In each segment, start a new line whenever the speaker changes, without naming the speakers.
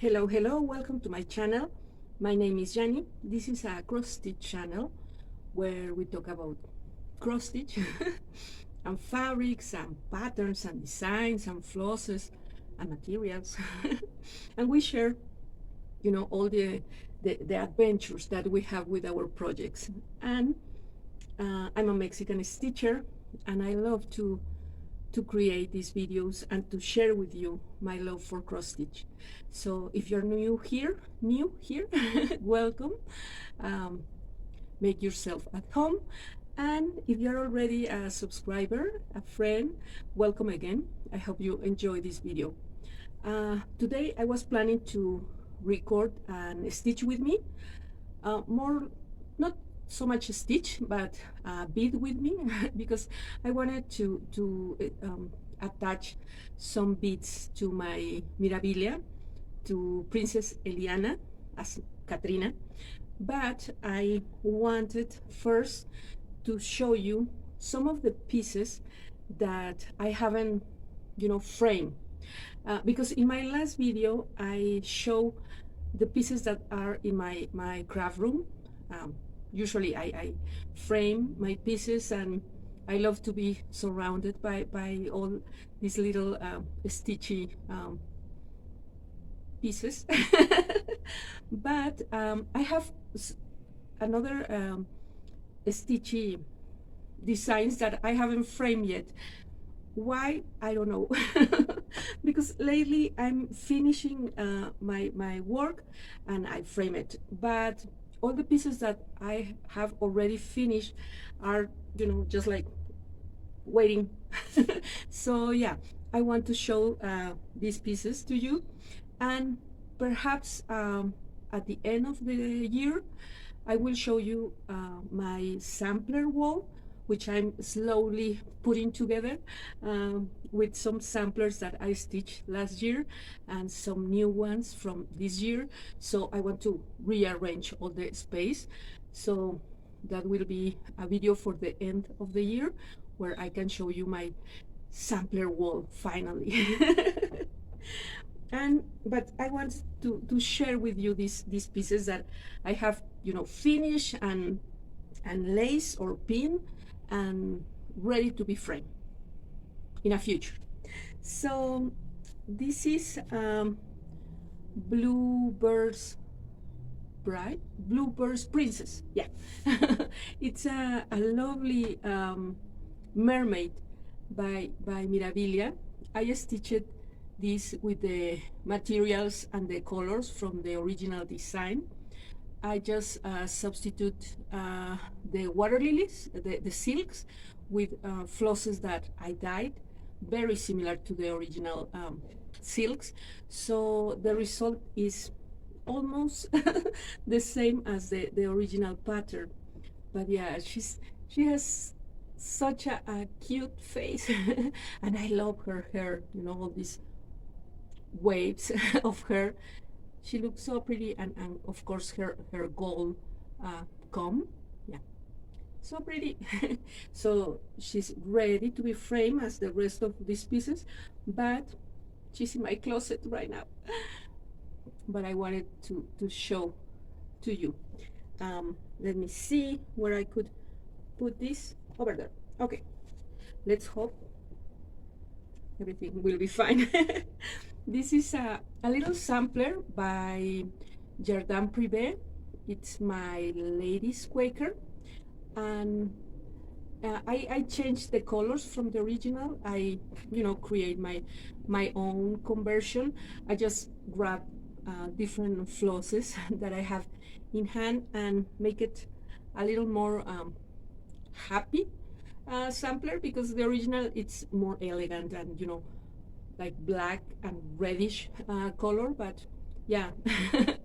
Hello, welcome to my channel. My name is Jani. This is a cross stitch channel where we talk about cross stitch and fabrics and patterns and designs and flosses and materials. And we share, all the adventures that we have with our projects. And I'm a Mexican stitcher, and I love to create these videos and to share with you my love for cross stitch. So if you're new here, welcome. Make yourself at home. And if you're already a subscriber, a friend, welcome again. I hope you enjoy this video. Today I was planning to record and stitch with me, more not so much a stitch, but bead with me, because I wanted to attach some beads to my Mirabilia, to Princess Eliana as Catrina. But I wanted first to show you some of the pieces that I haven't, framed. Because in my last video, I show the pieces that are in my craft room. Usually I frame my pieces, and I love to be surrounded by all these little stitchy pieces. But I have another stitchy designs that I haven't framed yet. Why? I don't know. Because lately I'm finishing my work and I frame it, but all the pieces that I have already finished are, just like waiting. So yeah, I want to show these pieces to you, and perhaps at the end of the year I will show you my sampler wall, which I'm slowly putting together with some samplers that I stitched last year and some new ones from this year. So I want to rearrange all the space. So that will be a video for the end of the year where I can show you my sampler wall finally. But I want to share with you these pieces that I have, finished and lace or pin and ready to be framed in a future. So this is Bluebird's Bride, Bluebird's Princess. Yeah. It's a lovely mermaid by Mirabilia. I stitched this with the materials and the colors from the original design. I just substitute the water lilies, the silks, with flosses that I dyed, very similar to the original silks. So the result is almost the same as the original pattern. But yeah, she has such a cute face, and I love her hair, all these waves of hair. She looks so pretty, and of course her gold comb, yeah, so pretty. So she's ready to be framed as the rest of these pieces, but she's in my closet right now. But I wanted to show to you. Let me see where I could put this. Over there. Okay, let's hope everything will be fine. This is a little sampler by Jardin Privé. It's my ladies Quaker, and I changed the colors from the original. I create my own conversion. I just grab different flosses that I have in hand and make it a little more happy sampler, because the original it's more elegant and like black and reddish color. But yeah,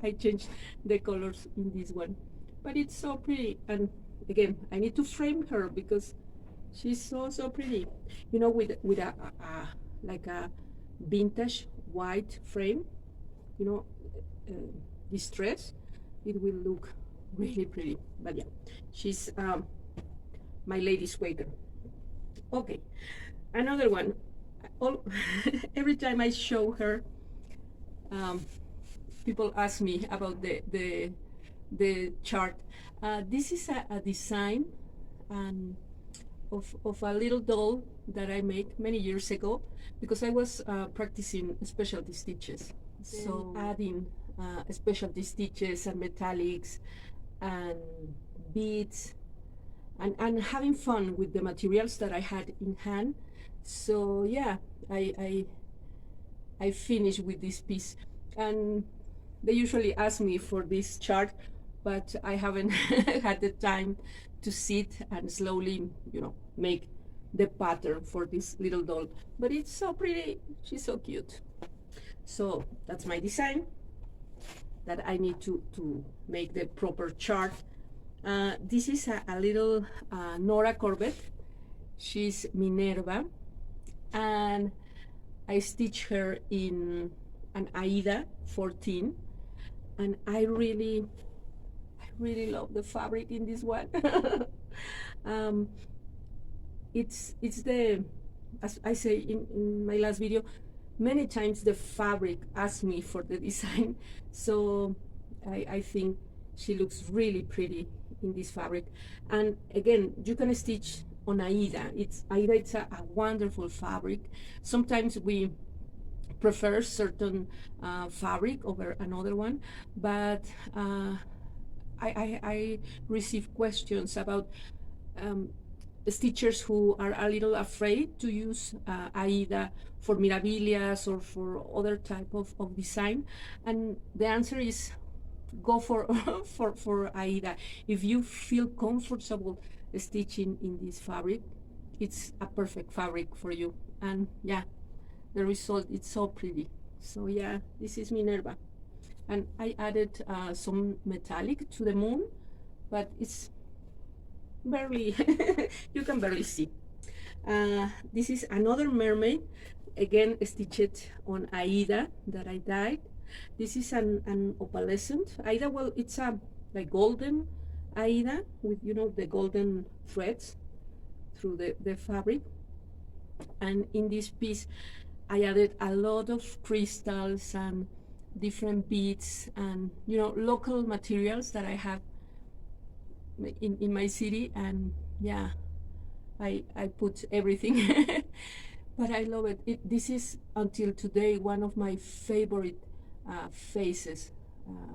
I changed the colors in this one, but it's so pretty. And again, I need to frame her because she's so pretty, with a like a vintage white frame, distress. It will look really pretty. But yeah, she's my lady's Quaker. Okay, another one. Every time I show her people ask me about the chart. This is a design of a little doll that I made many years ago because I was practicing specialty stitches. So adding specialty stitches and metallics and beads and having fun with the materials that I had in hand. So yeah, I finished with this piece, and they usually ask me for this chart, but I haven't had the time to sit and slowly, make the pattern for this little doll. But it's so pretty. She's so cute. So that's my design that I need to make the proper chart. This is a little Nora Corbett. She's Minerva, and I stitched her in an Aida 14, and I really love the fabric in this one. It's the, as I say in my last video, many times the fabric asks me for the design, so I think she looks really pretty in this fabric. And again, you can stitch on Aida. It's a wonderful fabric. Sometimes we prefer certain fabric over another one, but I receive questions about stitchers who are a little afraid to use Aida for mirabilias or for other type of design, and the answer is go for for Aida. If you feel comfortable stitching in this fabric, it's a perfect fabric for you. And yeah, the result, it's so pretty. So yeah, this is Minerva, and I added some metallic to the moon, but it's barely you can barely see. This is another mermaid, again stitched on Aida that I dyed. This is an opalescent Aida. Well, it's a like golden Aida with the golden threads through the fabric. And in this piece I added a lot of crystals and different beads and local materials that I have in my city. And yeah, I put everything but I love it. This is until today one of my favorite faces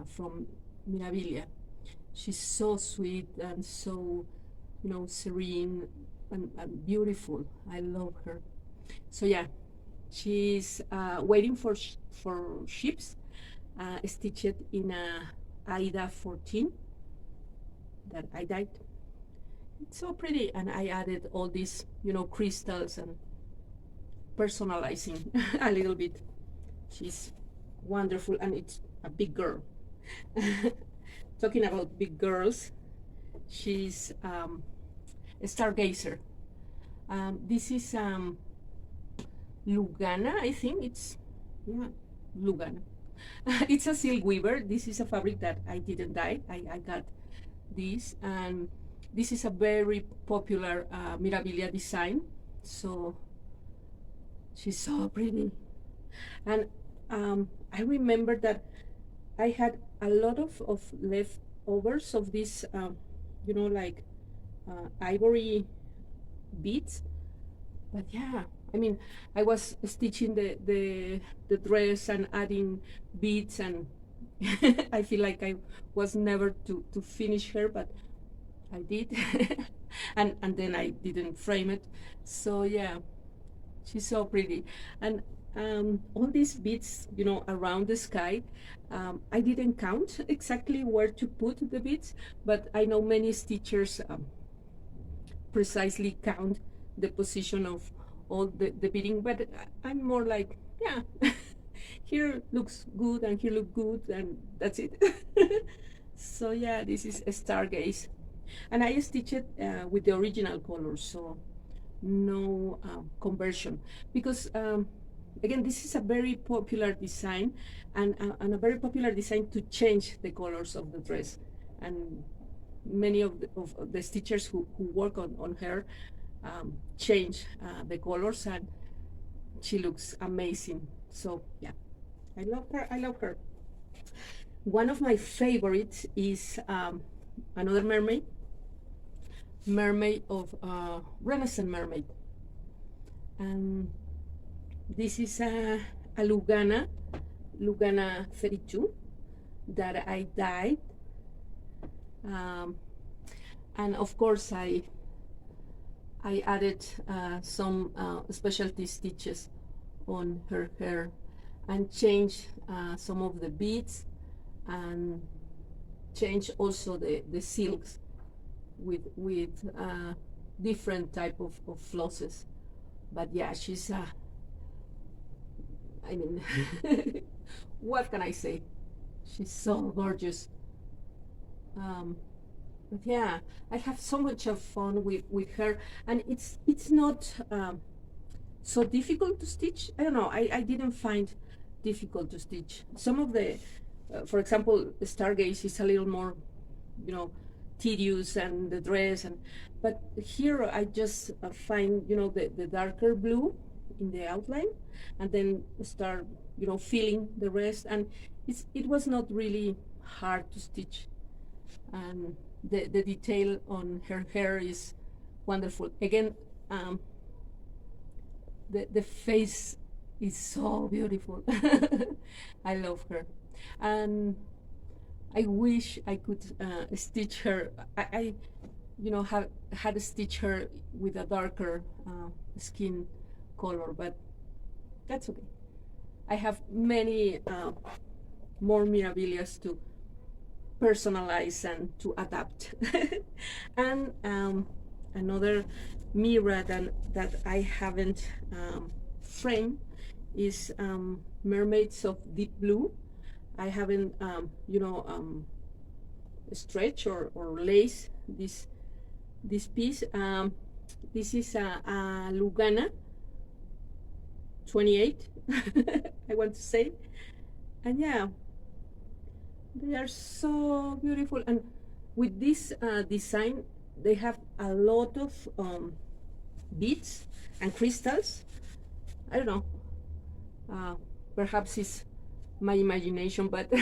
from Mirabilia. She's so sweet and so serene and beautiful. I love her. So yeah, she's waiting for ships, stitched in a Aida 14 that I dyed. It's so pretty, and I added all these crystals and personalizing a little bit. She's wonderful, and it's a big girl. Talking about big girls, she's a stargazer. This is Lugana, I think it's, yeah, Lugana. It's a silk weaver. This is a fabric that I didn't dye. I got this, and this is a very popular Mirabilia design. So she's so pretty. And I remember that I had a lot of leftovers of this, like ivory beads. But yeah, I mean, I was stitching the dress and adding beads, and I feel like I was never to finish her, but I did. and then I didn't frame it. So yeah, she's so pretty. And all these beads, around the sky, I didn't count exactly where to put the beads, but I know many stitchers precisely count the position of all the beading, but I'm more like, yeah, here looks good and here look good, and that's it. So yeah, this is a stargaze, and I stitched it with the original colors, so no conversion, because again, this is a very popular design, and a very popular design to change the colors of the dress. And many of the stitchers who work on her change the colors, and she looks amazing. So yeah, I love her. One of my favorites is another mermaid of Renaissance mermaid, and this is a Lugana 32 that I dyed, and of course I added some specialty stitches on her hair and changed some of the beads and changed also the silks with different type of flosses. But yeah, she's I mean, what can I say? She's so gorgeous. But yeah, I have so much of fun with her, and it's not so difficult to stitch. I don't know. I didn't find difficult to stitch. Some of the, for example, Stargaze is a little more, you know, tedious, and the dress, but here I just find, you know, the darker blue in the outline, and then start, you know, filling the rest, and it was not really hard to stitch, and the detail on her hair is wonderful. Again, the face is so beautiful. I love her, and I wish I could stitch her. I you know, had to stitch her with a darker skin color, but that's okay. I have many more Mirabilias to personalize and to adapt. And another Mira that I haven't framed is Mermaids of Deep Blue. I haven't, you know, stretch or lace this piece. This is a Lugana 28, I want to say. And yeah, they are so beautiful. And with this design, they have a lot of beads and crystals. I don't know, perhaps it's my imagination, but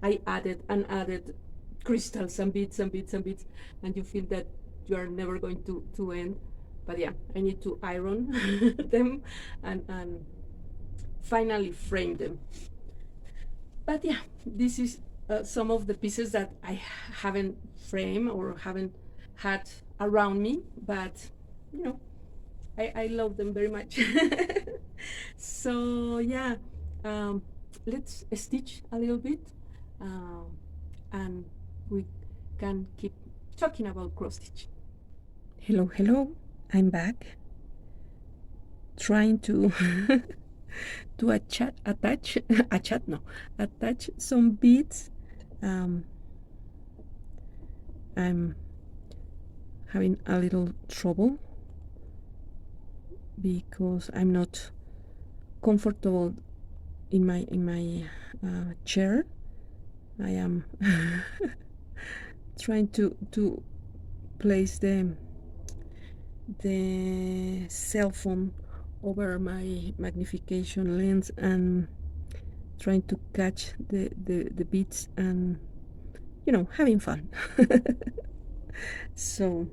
I added crystals and beads and beads and beads, and you feel that you are never going to end. But yeah, I need to iron them and finally frame them. But yeah, this is some of the pieces that I haven't framed or haven't had around me, but you know, I love them very much. So yeah, let's stitch a little bit, and we can keep talking about cross stitch. Hello, I'm back, trying to to attach some beads. I'm having a little trouble because I'm not comfortable in my chair. I am trying to place the cell phone over my magnification lens and trying to catch the beads and, you know, having fun. So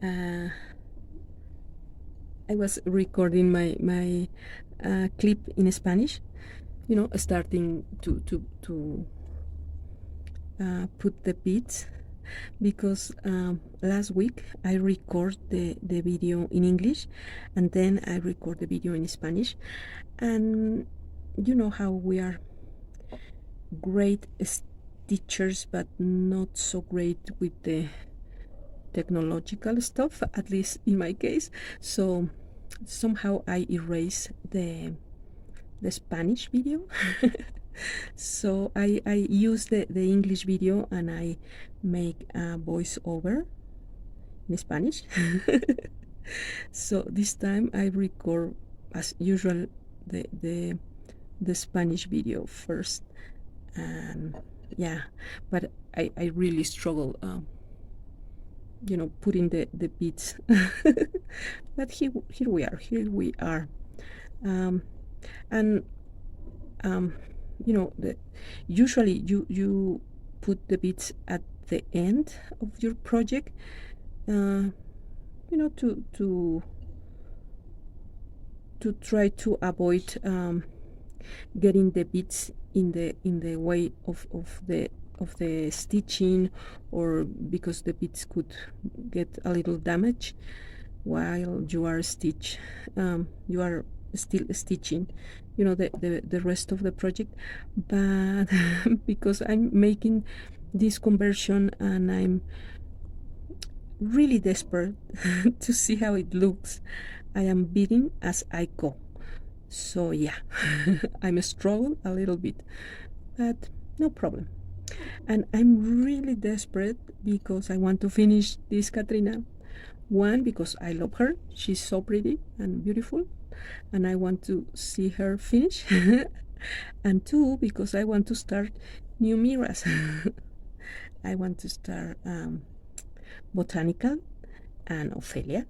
I was recording my clip in Spanish, you know, starting to put the beads, because last week I record the video in English and then I record the video in Spanish, and you know how we are great teachers but not so great with the technological stuff, at least in my case. So somehow I erase the Spanish video. So I use the English video and I make a voiceover in Spanish. So this time I record, as usual, the Spanish video first, and yeah, but I really struggle, you know, putting the beats. But here we are, and you know, usually you put the beads at the end of your project, you know, to try to avoid getting the beads in the way of the stitching, or because the beads could get a little damage while you are you are still stitching, you know, the rest of the project. But because I'm making this conversion and I'm really desperate to see how it looks, I am beading as I go. So yeah, I'm struggling a little bit, but no problem. And I'm really desperate because I want to finish this Catrina. One, because I love her. She's so pretty and beautiful, and I want to see her finish. And two, because I want to start new miras. I want to start Botanical and Ophelia.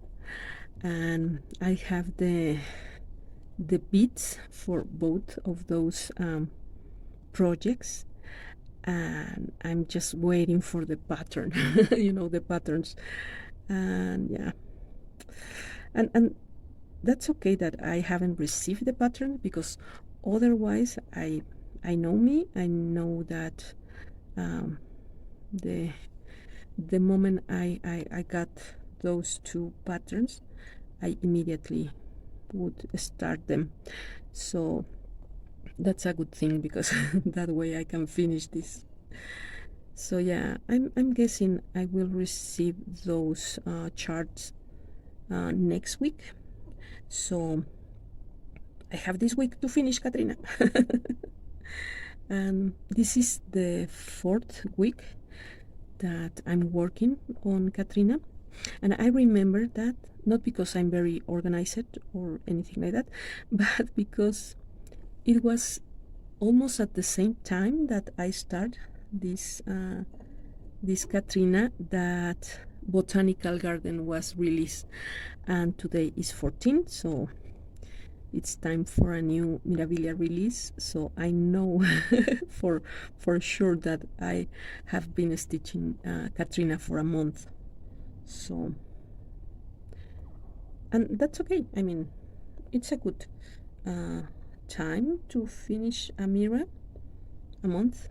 And I have the beads for both of those projects, and I'm just waiting for the pattern. You know, the patterns. And yeah, and that's okay that I haven't received the pattern, because otherwise I know me. I know that the moment I got those two patterns, I immediately would start them. So that's a good thing, because that way I can finish this. So yeah, I'm guessing I will receive those charts next week. So I have this week to finish Catrina. And this is the 4th week that I'm working on Catrina. And I remember that not because I'm very organized or anything like that, but because it was almost at the same time that I started this Catrina that Botanical Garden was released, and today is 14, so it's time for a new Mirabilia release. So I know for sure that I have been stitching Catrina for a month. So, and that's okay. I mean, it's a good time to finish a Mira. A month?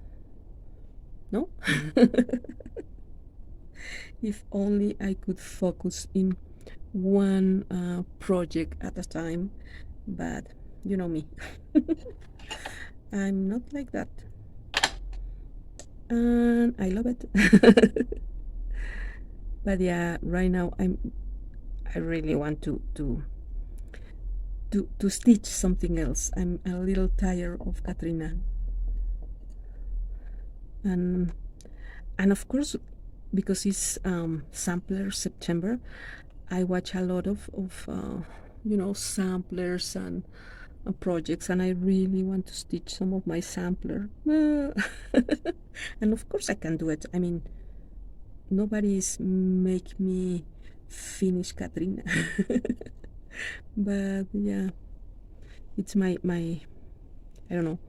No? If only I could focus in one project at a time, but you know me. I'm not like that, and I love it. But yeah, right now I really want to stitch something else. I'm a little tired of Catrina, and of course, because it's sampler September, I watch a lot of you know, samplers and projects, and I really want to stitch some of my sampler. And of course I can do it. I mean, nobody's make me finish Catrina. But yeah, it's my I don't know,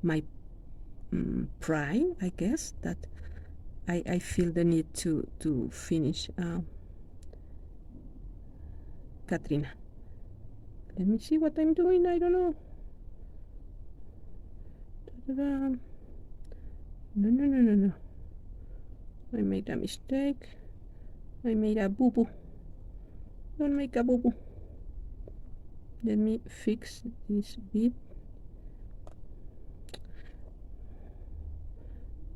my pride, I guess, that I feel the need to finish Catrina. Let me see what I'm doing. I don't know. No, no, no, no, no. I made a mistake. I made a boo-boo. Don't make a boo-boo. Let me fix this bead.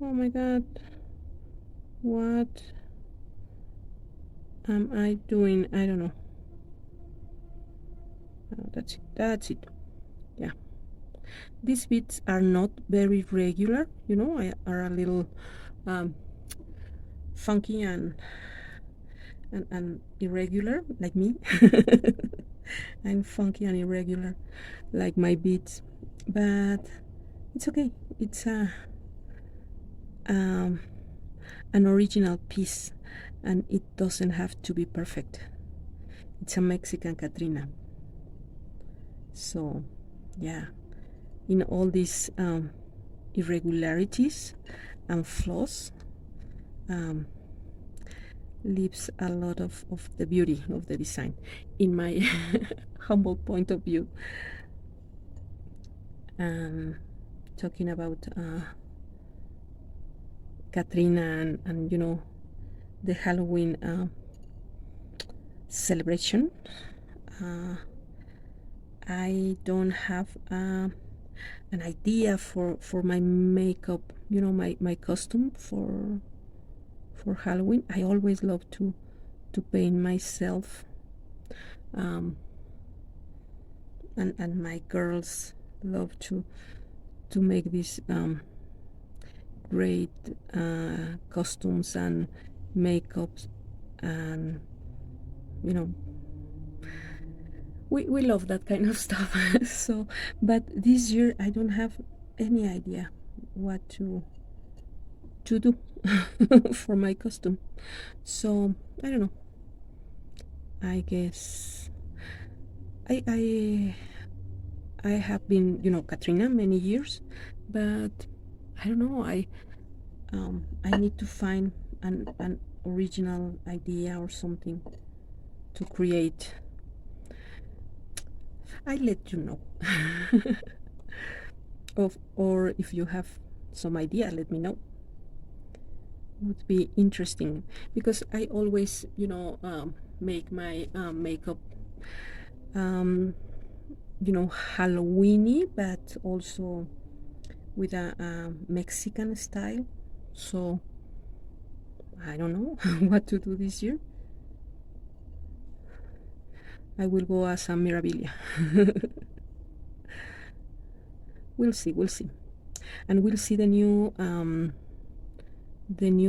Oh my god. What am I doing? I don't know. Oh, that's it. That's it. Yeah. These beads are not very regular, you know, are a little funky and irregular, like me. I'm funky and irregular, like my beads, but it's okay. It's an original piece, and it doesn't have to be perfect. It's a Mexican Catrina. So yeah, in all these irregularities and flaws leaves a lot of the beauty of the design, in my humble point of view. Talking about Catrina and you know, the Halloween celebration, I don't have an idea for my makeup, you know, my costume for Halloween. I always love to paint myself, and my girls love to make these great costumes and makeups, and you know, we love that kind of stuff. So, but this year I don't have any idea what to do for my costume. So I don't know. I guess I have been, you know, Catrina many years, but I don't know. I need to find an original idea or something to create. I let you know. Or if you have some idea, let me know. Would be interesting, because I always, you know, make my makeup, you know, Halloweeny, but also with a Mexican style. So I don't know what to do this year. I will go as a Mirabilia. We'll see, and we'll see the new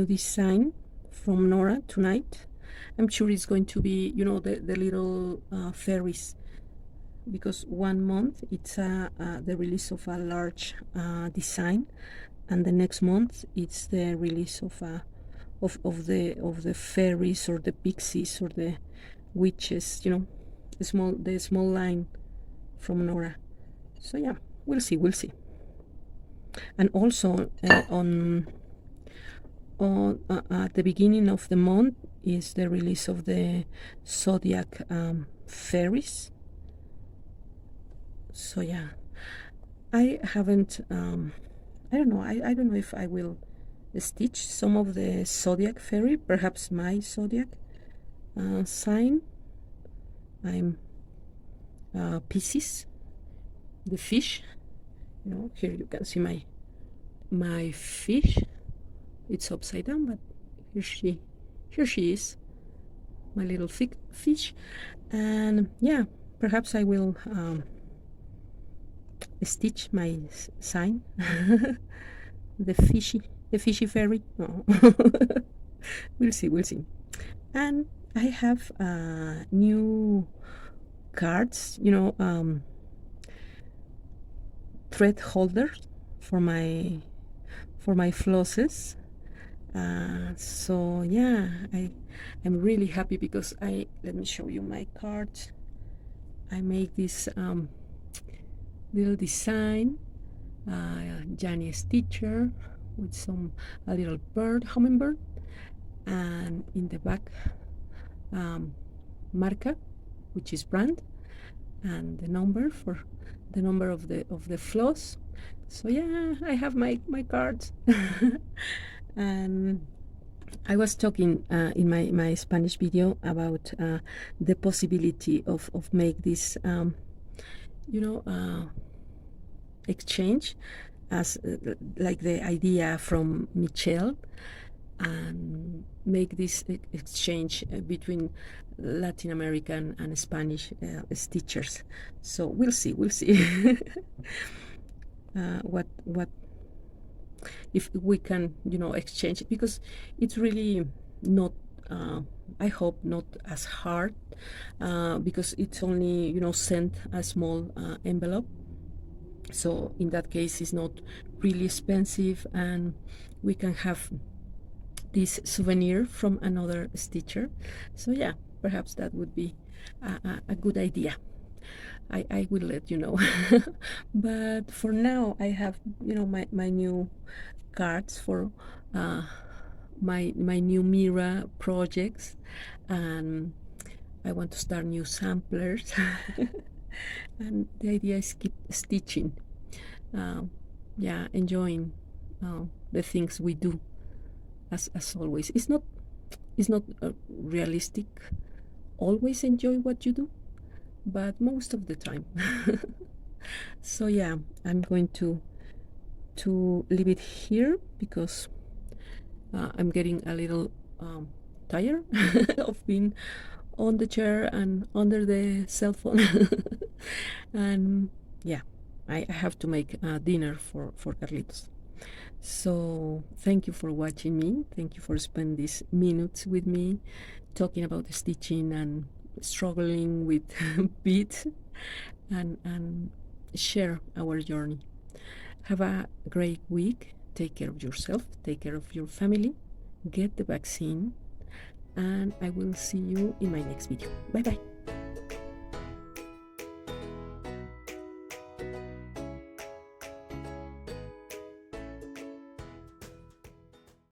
design from Nora tonight. I'm sure it's going to be, you know, the little fairies, because 1 month it's the release of a large design, and the next month it's the release of the fairies, or the pixies, or the witches, you know, the small line from Nora. So yeah, we'll see. And also at the beginning of the month is the release of the zodiac fairies. So yeah, I haven't I don't know, I don't know if I will stitch some of the zodiac fairy, perhaps my zodiac sign. I'm Pisces, the fish. You know, here you can see my fish. It's upside down, but here she is, my little fish. And yeah, perhaps I will stitch my sign. the fishy fairy. No. We'll see. And I have new cards, you know, thread holders for my flosses. So yeah, I'm really happy, because let me show you my cards. I make this little design, Johnny Stitcher, with a little hummingbird, and in the back, marca, which is brand, and the number of the floss. So yeah, I have my cards. And I was talking in my Spanish video about the possibility of make this you know, exchange, as like the idea from Michelle, and make this exchange between Latin American and Spanish stitchers. So we'll see what if we can, you know, exchange it, because it's really not I hope not as hard, because it's only, you know, sent a small envelope. So in that case, it's not really expensive, and we can have this souvenir from another stitcher. So yeah, perhaps that would be a good idea. I will let you know. But for now, I have, my new cards for my new Mira projects, and I want to start new samplers. And the idea is keep stitching. Yeah, enjoying the things we do, as always. It's not realistic. Always enjoy what you do, but most of the time. So yeah, I'm going to leave it here because I'm getting a little tired of being on the chair and under the cell phone. And yeah, I have to make dinner for Carlitos. So thank you for watching me. Thank you for spending these minutes with me talking about the stitching and struggling with beads, and share our journey. Have a great week. Take care of yourself. Take care of your family. Get the vaccine. And I will see you in my next video. Bye bye.